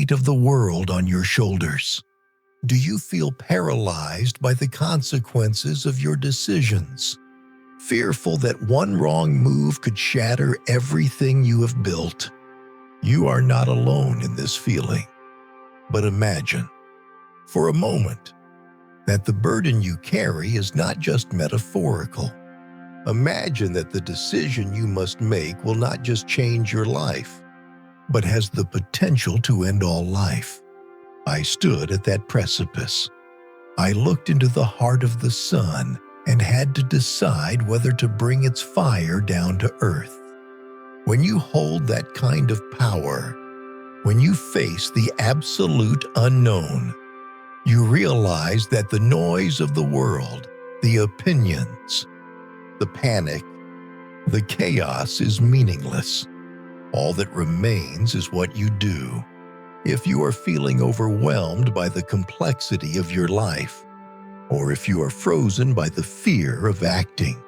weight of the world on your shoulders? Do you feel paralyzed by the consequences of your decisions? Fearful that one wrong move could shatter everything you have built? You are not alone in this feeling. But imagine, for a moment, that the burden you carry is not just metaphorical. Imagine that the decision you must make will not just change your life, but has the potential to end all life. I stood at that precipice. I looked into the heart of the sun and had to decide whether to bring its fire down to earth. When you hold that kind of power, when you face the absolute unknown, you realize that the noise of the world, the opinions, the panic, the chaos is meaningless. All that remains is what you do. If you are feeling overwhelmed by the complexity of your life, or if you are frozen by the fear of acting,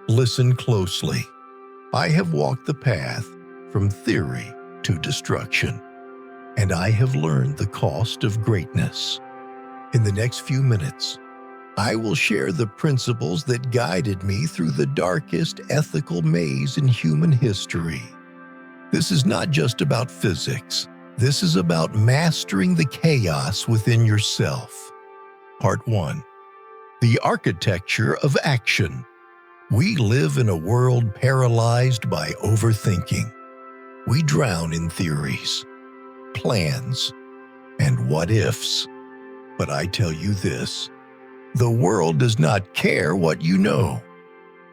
listen closely. I have walked the path from theory to destruction, and I have learned the cost of greatness. In the next few minutes, I will share the principles that guided me through the darkest ethical maze in human history. This is not just about physics. This is about mastering the chaos within yourself. Part 1. The architecture of action. We live in a world paralyzed by overthinking. We drown in theories, plans, and what-ifs. But I tell you this, the world does not care what you know.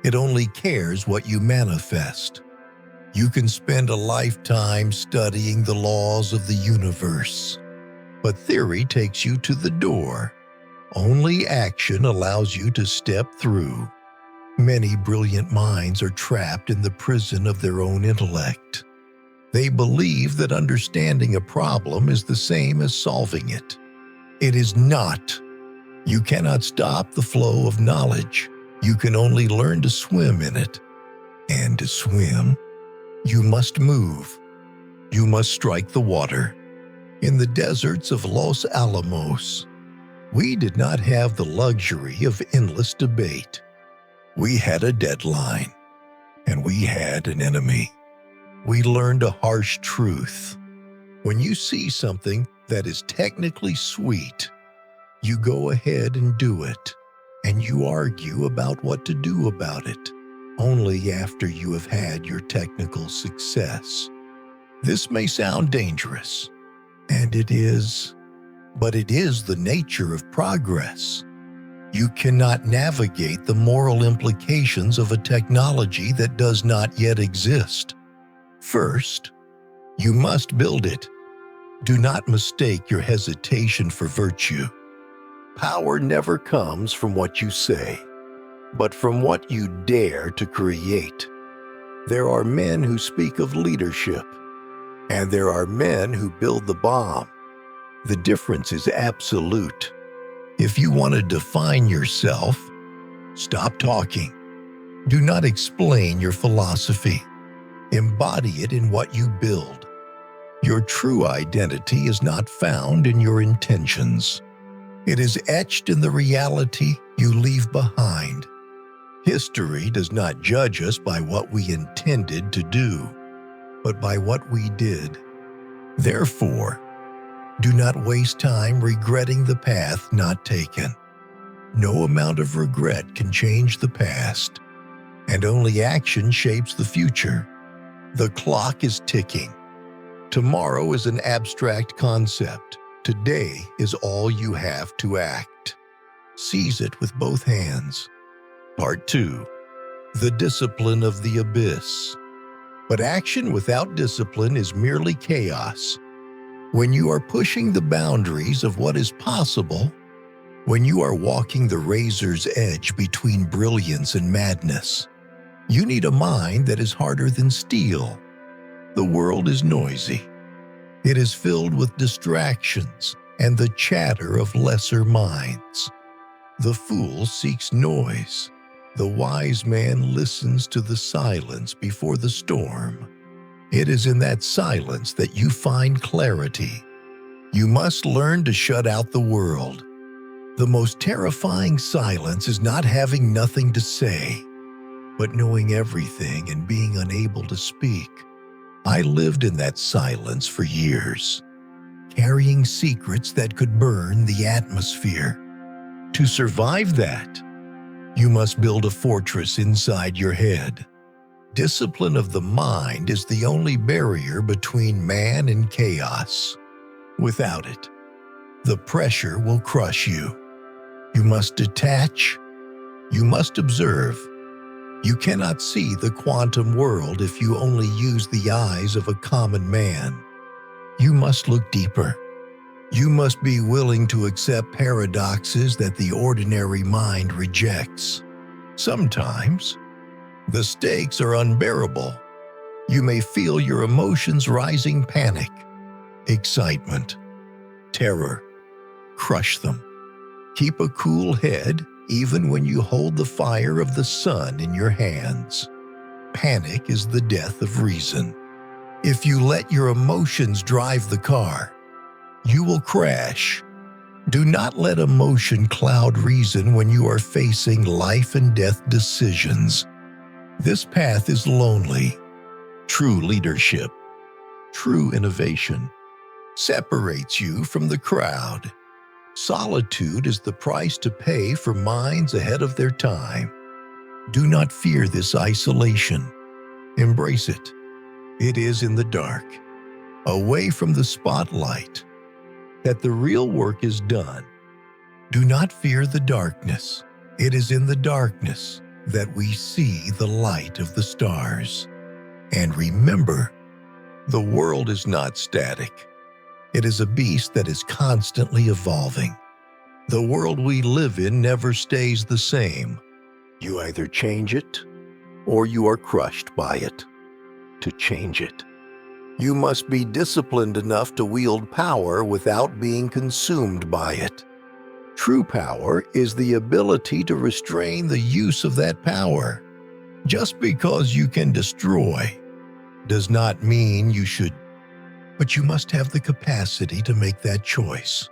It only cares what you manifest. You can spend a lifetime studying the laws of the universe, but theory takes you to the door. Only action allows you to step through. Many brilliant minds are trapped in the prison of their own intellect. They believe that understanding a problem is the same as solving it. It is not. You cannot stop the flow of knowledge. You can only learn to swim in it. And to swim, you must move. You must strike the water. In the deserts of Los Alamos, we did not have the luxury of endless debate. We had a deadline, and we had an enemy. We learned a harsh truth. When you see something that is technically sweet, you go ahead and do it, and you argue about what to do about it, only after you have had your technical success. This may sound dangerous, and it is, but it is the nature of progress. You cannot navigate the moral implications of a technology that does not yet exist. First, you must build it. Do not mistake your hesitation for virtue. Power never comes from what you say, but from what you dare to create. There are men who speak of leadership, and there are men who build the bomb. The difference is absolute. If you want to define yourself, stop talking. Do not explain your philosophy. Embody it in what you build. Your true identity is not found in your intentions. It is etched in the reality you leave behind. History does not judge us by what we intended to do, but by what we did. Therefore, do not waste time regretting the path not taken. No amount of regret can change the past, and only action shapes the future. The clock is ticking. Tomorrow is an abstract concept. Today is all you have to act. Seize it with both hands. Part 2. The discipline of the abyss. But action without discipline is merely chaos. When you are pushing the boundaries of what is possible, when you are walking the razor's edge between brilliance and madness, you need a mind that is harder than steel. The world is noisy. It is filled with distractions and the chatter of lesser minds. The fool seeks noise. The wise man listens to the silence before the storm. It is in that silence that you find clarity. You must learn to shut out the world. The most terrifying silence is not having nothing to say, but knowing everything and being unable to speak. I lived in that silence for years, carrying secrets that could burn the atmosphere. To survive that, you must build a fortress inside your head. Discipline of the mind is the only barrier between man and chaos. Without it, the pressure will crush you. You must detach. You must observe. You cannot see the quantum world if you only use the eyes of a common man. You must look deeper. You must be willing to accept paradoxes that the ordinary mind rejects. Sometimes, the stakes are unbearable. You may feel your emotions rising: panic, excitement, terror. Crush them. Keep a cool head even when you hold the fire of the sun in your hands. Panic is the death of reason. If you let your emotions drive the car, you will crash. Do not let emotion cloud reason when you are facing life and death decisions. This path is lonely. True leadership, true innovation, separates you from the crowd. Solitude is the price to pay for minds ahead of their time. Do not fear this isolation. Embrace it. It is in the dark, away from the spotlight, that the real work is done. Do not fear the darkness. It is in the darkness that we see the light of the stars. And remember, the world is not static. It is a beast that is constantly evolving. The world we live in never stays the same. You either change it, or you are crushed by it. To change it, you must be disciplined enough to wield power without being consumed by it. True power is the ability to restrain the use of that power. Just because you can destroy does not mean you should, but you must have the capacity to make that choice.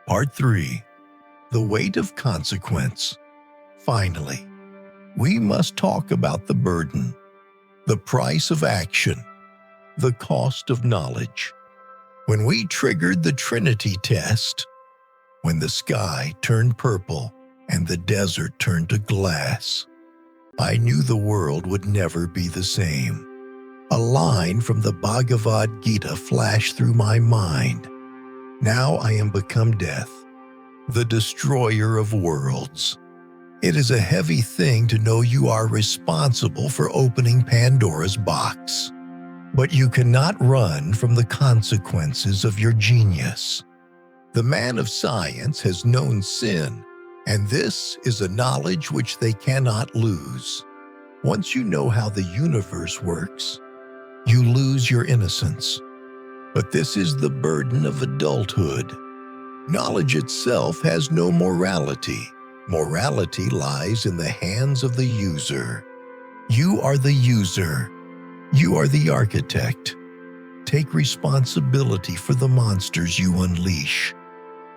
Part 3. The weight of consequence. Finally, we must talk about the burden, the price of action, the cost of knowledge. When we triggered the Trinity test, when the sky turned purple and the desert turned to glass, I knew the world would never be the same. A line from the Bhagavad Gita flashed through my mind. Now I am become death, the destroyer of worlds. It is a heavy thing to know you are responsible for opening Pandora's box. But you cannot run from the consequences of your genius. The man of science has known sin, and this is a knowledge which they cannot lose. Once you know how the universe works, you lose your innocence. But this is the burden of adulthood. Knowledge itself has no morality. Morality lies in the hands of the user. You are the user. You are the architect. Take responsibility for the monsters you unleash.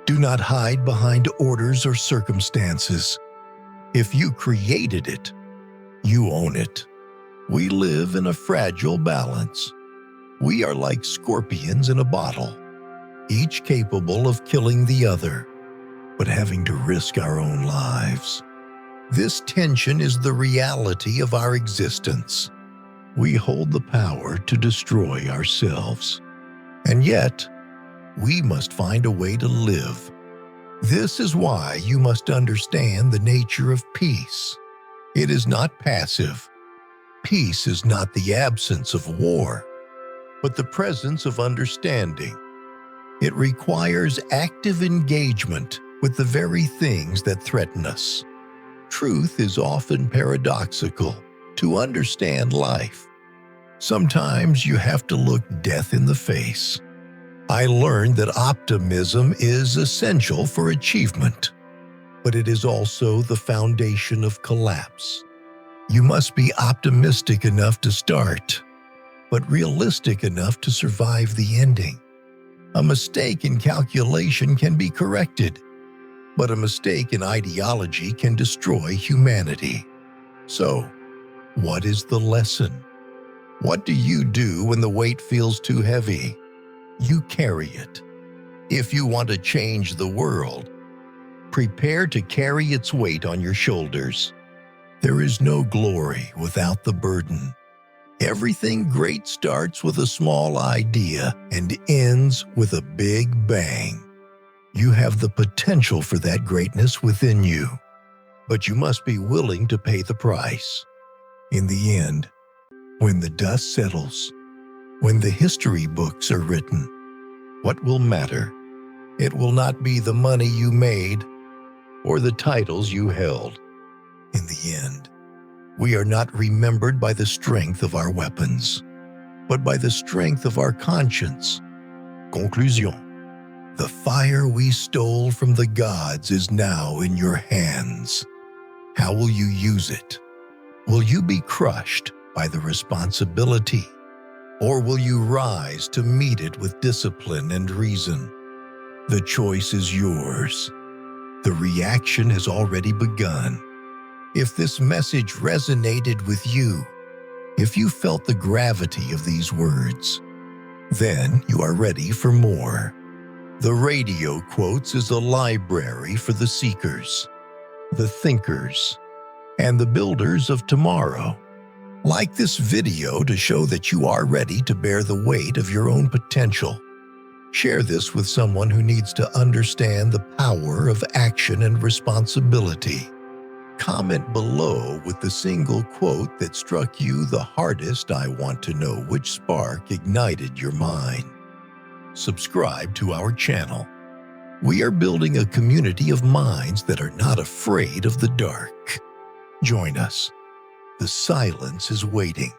Do not hide behind orders or circumstances. If you created it, you own it. We live in a fragile balance. We are like scorpions in a bottle, each capable of killing the other, but having to risk our own lives. This tension is the reality of our existence. We hold the power to destroy ourselves, and yet we must find a way to live. This is why you must understand the nature of peace. It is not passive. Peace is not the absence of war, but the presence of understanding. It requires active engagement with the very things that threaten us. Truth is often paradoxical. To understand life, sometimes you have to look death in the face. I learned that optimism is essential for achievement, but it is also the foundation of collapse. You must be optimistic enough to start, but realistic enough to survive the ending. A mistake in calculation can be corrected, but a mistake in ideology can destroy humanity. So, what is the lesson? What do you do when the weight feels too heavy? You carry it. If you want to change the world, prepare to carry its weight on your shoulders. There is no glory without the burden. Everything great starts with a small idea and ends with a big bang. You have the potential for that greatness within you, but you must be willing to pay the price. In the end, when the dust settles, when the history books are written, what will matter? It will not be the money you made or the titles you held. In the end, we are not remembered by the strength of our weapons, but by the strength of our conscience. Conclusion. The fire we stole from the gods is now in your hands. How will you use it? Will you be crushed by the responsibility, or will you rise to meet it with discipline and reason? The choice is yours. The reaction has already begun. If this message resonated with you, if you felt the gravity of these words, then you are ready for more. The Radio Quotes is a library for the seekers, the thinkers, and the builders of tomorrow. Like this video to show that you are ready to bear the weight of your own potential. Share this with someone who needs to understand the power of action and responsibility. Comment below with the single quote that struck you the hardest. I want to know which spark ignited your mind. Subscribe to our channel. We are building a community of minds that are not afraid of the dark. Join us. The silence is waiting.